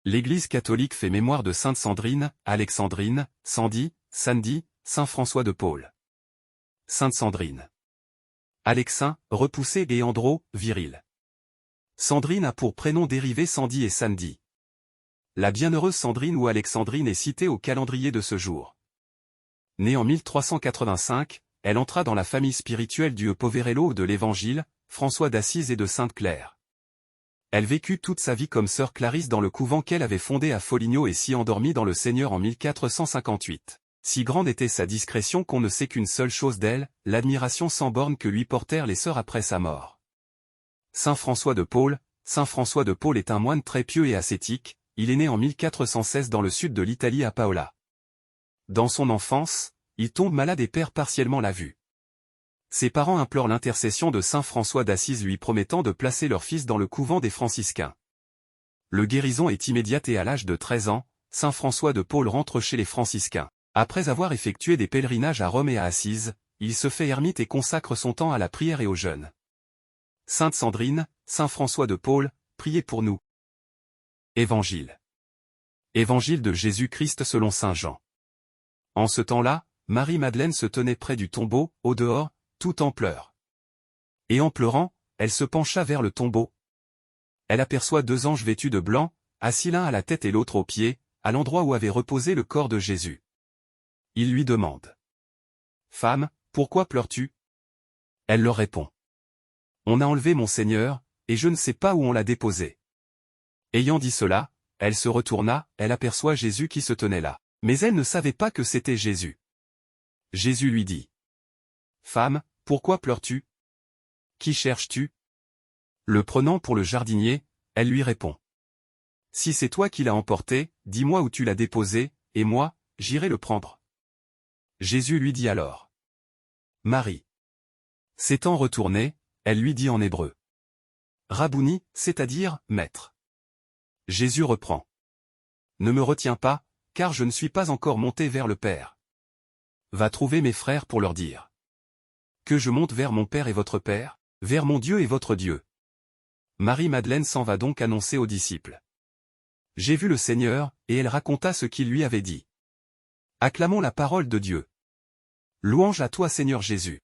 L'Église catholique fait mémoire de sainte Sandrine, Alexandrine, Sandy, Sandy, saint François de Paule. Sainte Sandrine. Alexin, repoussé et Andro, viril. Sandrine a pour prénom dérivé Sandy et Sandy. La bienheureuse Sandrine ou Alexandrine est citée au calendrier de ce jour. Née en 1385, elle entra dans la famille spirituelle du Poverello de l'Évangile, François d'Assise et de Sainte-Claire. Elle vécut toute sa vie comme sœur Clarisse dans le couvent qu'elle avait fondé à Foligno et s'y endormit dans le Seigneur en 1458. Si grande était sa discrétion qu'on ne sait qu'une seule chose d'elle, l'admiration sans borne que lui portèrent les sœurs après sa mort. Saint François de Paule. Saint François de Paule est un moine très pieux et ascétique, il est né en 1416 dans le sud de l'Italie à Paola. Dans son enfance, il tombe malade et perd partiellement la vue. Ses parents implorent l'intercession de saint François d'Assise lui promettant de placer leur fils dans le couvent des franciscains. Le guérison est immédiate et à l'âge de 13 ans, saint François de Paule rentre chez les franciscains. Après avoir effectué des pèlerinages à Rome et à Assise, il se fait ermite et consacre son temps à la prière et au jeûne. Sainte Sandrine, saint François de Paule, priez pour nous. Évangile. Évangile de Jésus-Christ selon saint Jean. En ce temps-là, Marie-Madeleine se tenait près du tombeau, au dehors, tout en pleurs. Et en pleurant, elle se pencha vers le tombeau. Elle aperçoit deux anges vêtus de blanc, assis l'un à la tête et l'autre aux pieds, à l'endroit où avait reposé le corps de Jésus. Ils lui demandent. « Femme, pourquoi pleures-tu » Elle leur répond. « On a enlevé mon Seigneur, et je ne sais pas où on l'a déposé. » Ayant dit cela, elle se retourna, elle aperçoit Jésus qui se tenait là. Mais elle ne savait pas que c'était Jésus. Jésus lui dit. « Femme, pourquoi pleures-tu ? Qui cherches-tu » Le prenant pour le jardinier, elle lui répond. « Si c'est toi qui l'as emporté, dis-moi où tu l'as déposé, et moi, j'irai le prendre. » Jésus lui dit alors. « Marie. » S'étant retournée, elle lui dit en hébreu. « Rabouni, c'est-à-dire, maître. » Jésus reprend. « Ne me retiens pas, car je ne suis pas encore monté vers le Père. Va trouver mes frères pour leur dire. Que je monte vers mon Père et votre Père, vers mon Dieu et votre Dieu. » Marie-Madeleine s'en va donc annoncer aux disciples. « J'ai vu le Seigneur, » et elle raconta ce qu'il lui avait dit. Acclamons la parole de Dieu. Louange à toi Seigneur Jésus.